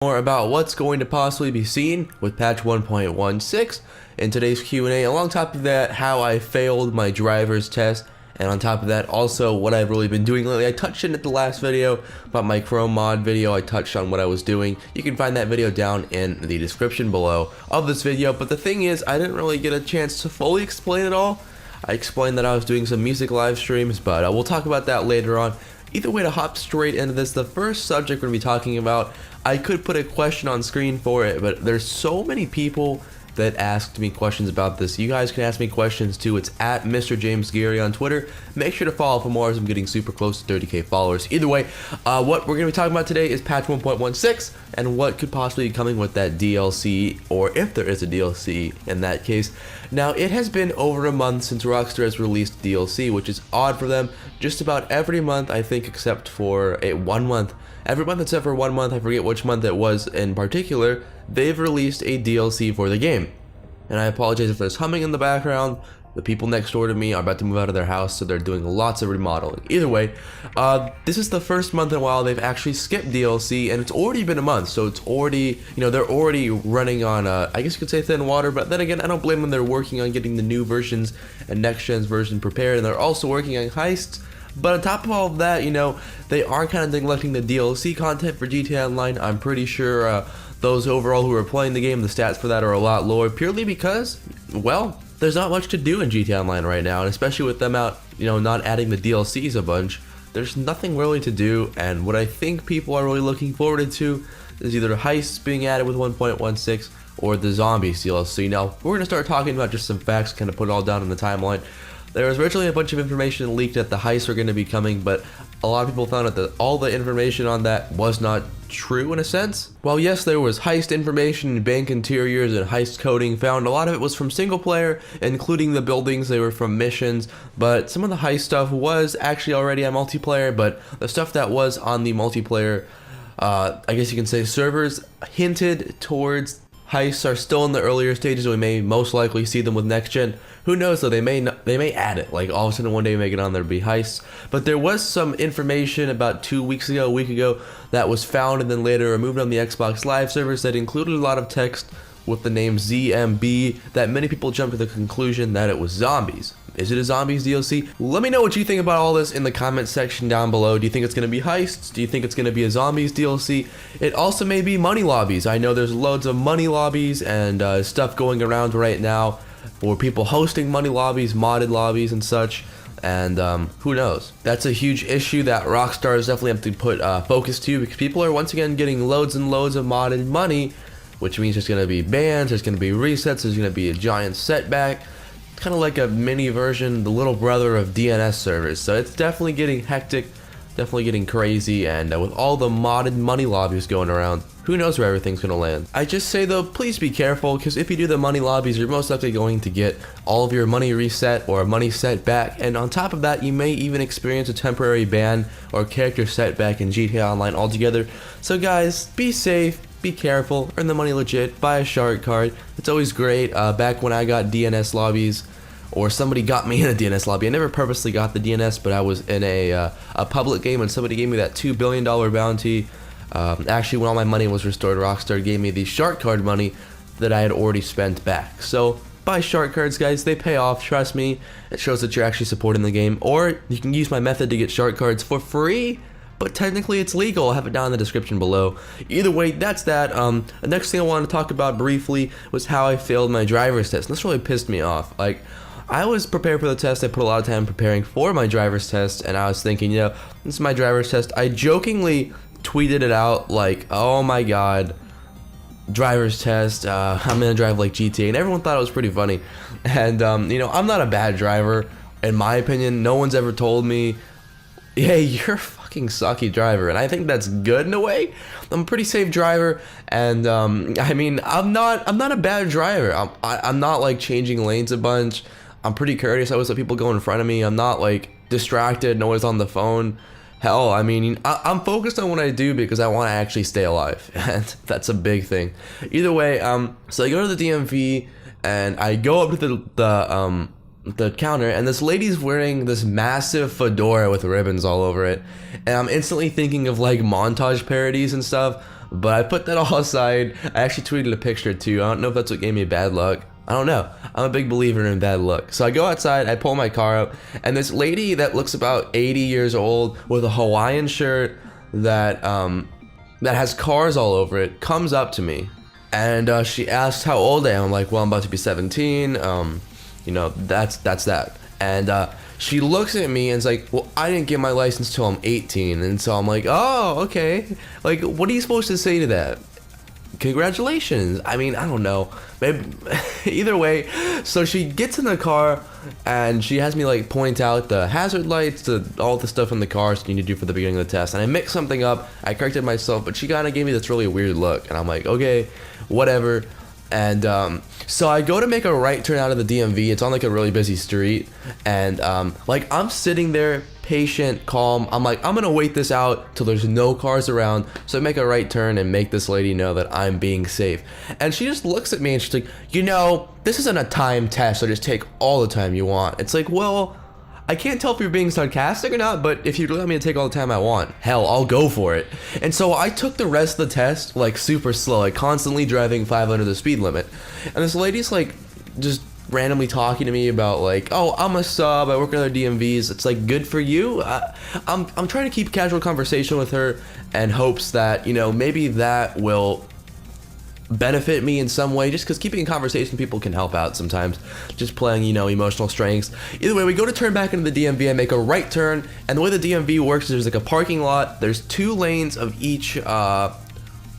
More about what's going to possibly be seen with patch 1.16 in today's Q&A. And on top of that, how I failed my driver's test, and on top of that, also what I've really been doing lately. I touched in at the last video about my Chrome mod video. I touched on what I was doing. You can find that video down in the description below of this video. But the thing is, I didn't really get a chance to fully explain it all. I explained that I was doing some music live streams, but we'll talk about that later on. Either way, to hop straight into this, the first subject we're going to be talking about, I could put a question on screen for it, but there's so many people that asked me questions about this. You guys can ask me questions too. It's at MrJamesGeary on Twitter. Make sure to follow for more as I'm getting super close to 30k followers. Either way, what we're going to be talking about today is patch 1.16 and what could possibly be coming with that DLC, or if there is a DLC in that case. Now, it has been over a month since Rockstar has released DLC, which is odd for them. Just about every month, I think, except for 1 month. Every month except for 1 month, I forget which month it was in particular, they've released a DLC for the game. And I apologize if there's humming in the background. The people next door to me are about to move out of their house, so they're doing lots of remodeling. Either way, this is the first month in a while they've actually skipped DLC, and it's already been a month, so it's already, they're already running on, I guess you could say thin water, but then again, I don't blame them. They're working on getting the new versions and next gen's version prepared, and they're also working on heists. But on top of all of that, they are kind of neglecting the DLC content for GTA Online. I'm pretty sure those overall who are playing the game, the stats for that are a lot lower, purely because, well, there's not much to do in GTA Online right now, and especially with them out, not adding the DLCs a bunch, there's nothing really to do. And what I think people are really looking forward to is either heists being added with 1.16 or the Zombies DLC. Now, we're going to start talking about just some facts, kind of put it all down in the timeline. There was originally a bunch of information leaked that the heists were going to be coming, but a lot of people found out that all the information on that was not true in a sense. While yes, there was heist information, bank interiors, and heist coding found, a lot of it was from single player, including the buildings. They were from missions, but some of the heist stuff was actually already on multiplayer, but the stuff that was on the multiplayer, I guess you can say servers, hinted towards heists are still in the earlier stages. We may most likely see them with next gen. Who knows though, they may add it, like all of a sudden one day make it on there be heists. But there was some information about 2 weeks ago, a week ago, that was found and then later removed on the Xbox Live servers that included a lot of text with the name ZMB that many people jumped to the conclusion that it was zombies. Is it a Zombies DLC? Let me know what you think about all this in the comment section down below. Do you think it's going to be heists? Do you think it's going to be a Zombies DLC? It also may be money lobbies. I know there's loads of money lobbies and stuff going around right now for people hosting money lobbies, modded lobbies and such. And who knows? That's a huge issue that Rockstars definitely have to put focus to, because people are once again getting loads and loads of modded money, which means there's going to be bans, there's going to be resets, there's going to be a giant setback. Kind of like a mini version, the little brother of DNS servers. So it's definitely getting hectic, definitely getting crazy, and with all the modded money lobbies going around, who knows where everything's going to land. I just say though, please be careful, because if you do the money lobbies, you're most likely going to get all of your money reset or money set back, and on top of that, you may even experience a temporary ban or character setback in GTA Online altogether. So guys, be safe. Be careful, earn the money legit, buy a shark card. It's always great. Back when I got DNS lobbies, or somebody got me in a DNS lobby, I never purposely got the DNS, but I was in a public game and somebody gave me that $2 billion bounty. Actually, when all my money was restored, Rockstar gave me the shark card money that I had already spent back. So buy shark cards, guys. They pay off, trust me. It shows that you're actually supporting the game. Or you can use my method to get shark cards for free, but technically it's legal. I'll have it down in the description below. Either way, that's that. The next thing I wanted to talk about briefly was how I failed my driver's test. And this really pissed me off. Like, I was prepared for the test. I put a lot of time preparing for my driver's test, and I was thinking, this is my driver's test. I jokingly tweeted it out like, oh my god, driver's test, I'm gonna drive like GTA, and everyone thought it was pretty funny. And I'm not a bad driver, in my opinion. No one's ever told me, hey, you're a fucking sucky driver, and I think that's good in a way. I'm a pretty safe driver, and I mean, I'm not a bad driver. I'm not like changing lanes a bunch. I'm pretty courteous. I always let people go in front of me. I'm not like distracted and always on the phone. Hell, I mean, I'm focused on what I do because I want to actually stay alive, and that's a big thing. Either way, so I go to the DMV and I go up to the counter, and this lady's wearing this massive fedora with ribbons all over it, and I'm instantly thinking of like montage parodies and stuff. But I put that all aside. I actually tweeted a picture too. I don't know if that's what gave me bad luck. I don't know. I'm a big believer in bad luck. So I go outside, I pull my car up, and this lady that looks about 80 years old with a Hawaiian shirt that has cars all over it comes up to me, and she asks how old I am. I'm like, well, I'm about to be 17. You know, that's that. And she looks at me and is like, well, I didn't get my license till I'm 18. And so I'm like, oh, okay. Like, what are you supposed to say to that? Congratulations. I mean, I don't know. Maybe, either way, so she gets in the car and she has me like point out the hazard lights, all the stuff in the car so you need to do for the beginning of the test. And I mixed something up. I corrected myself, but she kind of gave me this really weird look. And I'm like, okay, whatever. And so I go to make a right turn out of the DMV. It's on like a really busy street, and like I'm sitting there patient, calm. I'm like, I'm gonna wait this out till there's no cars around, so I make a right turn and make this lady know that I'm being safe. And she just looks at me and she's like, you know, this isn't a time test, so just take all the time you want. It's like, well, I can't tell if you're being sarcastic or not, but if you'd let me to take all the time I want, hell, I'll go for it. And so I took the rest of the test like super slow, like constantly driving 5 under the speed limit. And this lady's like just randomly talking to me about like, oh, I'm a sub, I work at other DMVs. It's like, good for you. I'm trying to keep casual conversation with her and hopes that, you know, maybe that will benefit me in some way, just because keeping a conversation with people can help out sometimes, just playing, you know, emotional strengths. Either way, we go to turn back into the DMV. I make a right turn, and the way the DMV works is there's like a parking lot, there's 2 lanes of each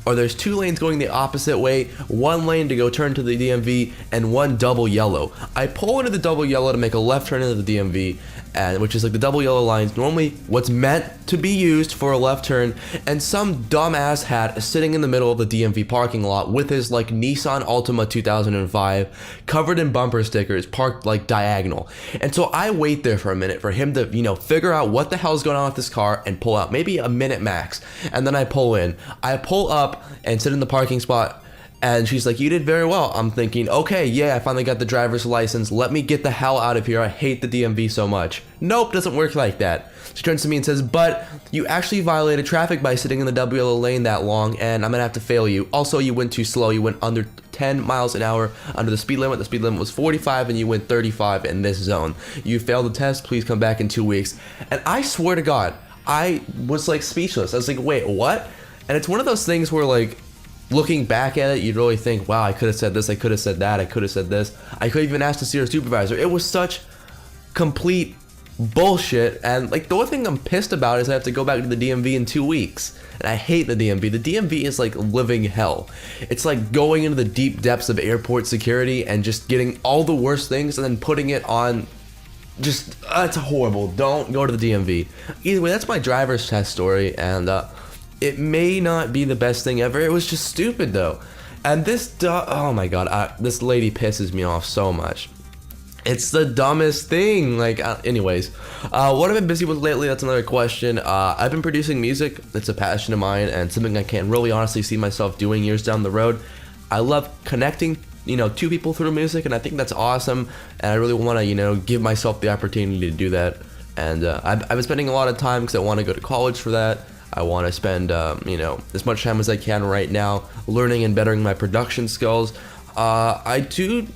or there's 2 lanes going the opposite way, 1 lane to go turn to the DMV and 1 double yellow. I pull into the double yellow to make a left turn into the DMV, and which is like the double yellow lines, normally what's meant to be used for a left turn, and some dumbass hat is sitting in the middle of the DMV parking lot with his like Nissan Altima 2005 covered in bumper stickers, parked like diagonal. And so I wait there for a minute for him to, you know, figure out what the hell's going on with this car and pull out, maybe a minute max. And then I pull in. I pull up and sit in the parking spot, and she's like, you did very well. I'm thinking, okay, yeah, I finally got the driver's license. Let me get the hell out of here. I hate the DMV so much. Nope, doesn't work like that. She turns to me and says, but you actually violated traffic by sitting in the double yellow lane that long, and I'm gonna have to fail you. Also, you went too slow. You went under 10 miles an hour under the speed limit. The speed limit was 45 and you went 35 in this zone. You failed the test. Please come back in 2 weeks. And I swear to God, I was like speechless. I was like, wait, what? And it's one of those things where like, looking back at it, you'd really think, wow, I could have said this, I could have said that, I could have said this. I could have even asked to see her supervisor. It was such complete bullshit. And like the only thing I'm pissed about is I have to go back to the DMV in 2 weeks. And I hate the DMV. The DMV is like living hell. It's like going into the deep depths of airport security and just getting all the worst things and then putting it on. Just, it's horrible. Don't go to the DMV. Either way, that's my driver's test story, and it may not be the best thing ever. It was just stupid though. And this, oh my God, this lady pisses me off so much. It's the dumbest thing. Like, anyways, what I've been busy with lately, that's another question. I've been producing music. It's a passion of mine and something I can't really honestly see myself doing years down the road. I love connecting, you know, 2 people through music, and I think that's awesome. And I really want to, you know, give myself the opportunity to do that. And I've been spending a lot of time because I want to go to college for that. I want to spend, you know, as much time as I can right now learning and bettering my production skills. I do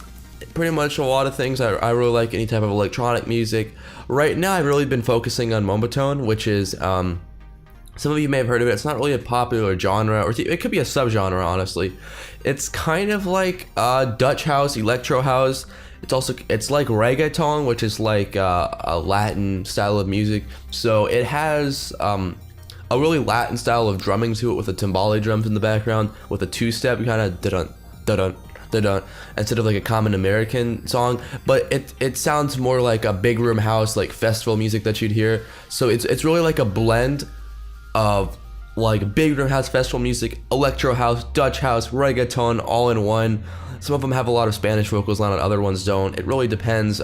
pretty much a lot of things. I really like any type of electronic music. Right now, I've really been focusing on Moombahton, which is, some of you may have heard of it. It's not really a popular genre, or it could be a subgenre, honestly. It's kind of like Dutch house, electro house. It's like reggaeton, which is like a Latin style of music. So it has a really Latin style of drumming to it with the timbale drums in the background with a 2-step kind of da-dun, da-dun, da-dun, instead of like a common American song. But it sounds more like a big room house, like festival music that you'd hear. So it's really like a blend of like big room house festival music, electro house, Dutch house, reggaeton, all in one. Some of them have a lot of Spanish vocals on it, other ones don't. It really depends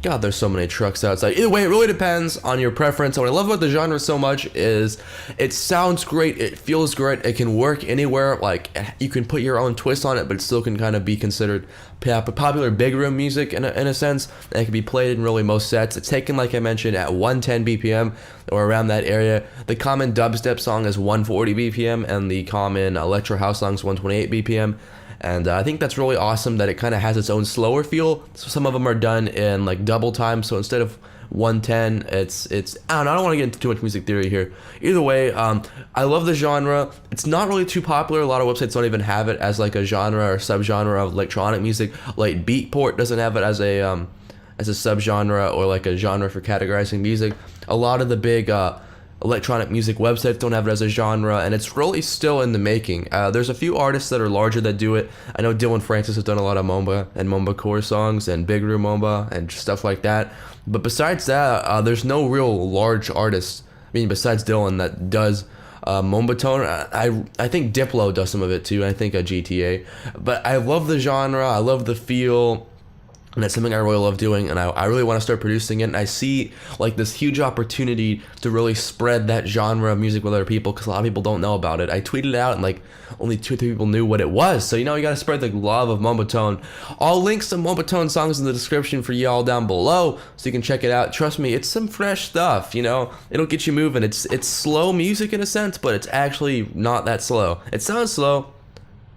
God, there's so many trucks outside. Either way, it really depends on your preference. And what I love about the genre so much is it sounds great, it feels great, it can work anywhere. Like, you can put your own twist on it, but it still can kind of be considered popular big room music in a sense. And it can be played in really most sets. It's taken, like I mentioned, at 110 BPM or around that area. The common dubstep song is 140 BPM, and the common electro house song is 128 BPM. And I think that's really awesome that it kind of has its own slower feel. So some of them are done in like double time. So instead of 110, it's I don't know, I don't want to get into too much music theory here. Either way, I love the genre. It's not really too popular. A lot of websites don't even have it as like a genre or subgenre of electronic music. Like Beatport doesn't have it as a subgenre or like a genre for categorizing music. A lot of the big electronic music websites don't have it as a genre, and it's really still in the making. There's a few artists that are larger that do it. I know Dylan Francis has done a lot of Moomba and Moomba core songs and Big Room Moomba and stuff like that. But besides that, there's no real large artist, I mean, besides Dylan, that does Moombahton. I think Diplo does some of it too. I think a GTA. But I love the genre. I love the feel. And that's something I really love doing, and I really want to start producing it. And I see like this huge opportunity to really spread that genre of music with other people, because a lot of people don't know about it. I tweeted it out and like only 2 or 3 people knew what it was. So you know, you gotta spread the love of Moombahton. I'll link some Moombahton songs in the description for y'all down below, so you can check it out. Trust me, it's some fresh stuff. You know, it'll get you moving. It's slow music in a sense, but it's actually not that slow. It sounds slow,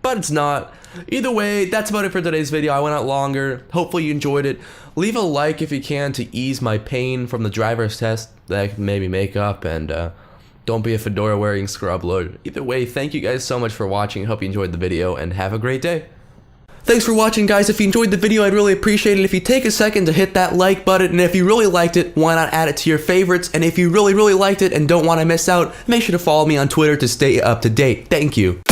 but it's not. Either way, that's about it for today's video. I went out longer. Hopefully you enjoyed it. Leave a like if you can to ease my pain from the driver's test that I can maybe make up, and don't be a fedora wearing scrub lord. Either way, thank you guys so much for watching. Hope you enjoyed the video, and have a great day. Thanks for watching, guys. If you enjoyed the video, I'd really appreciate it if you take a second to hit that like button, and if you really liked it, why not add it to your favorites? And if you really liked it and don't want to miss out, make sure to follow me on Twitter to stay up to date. Thank you.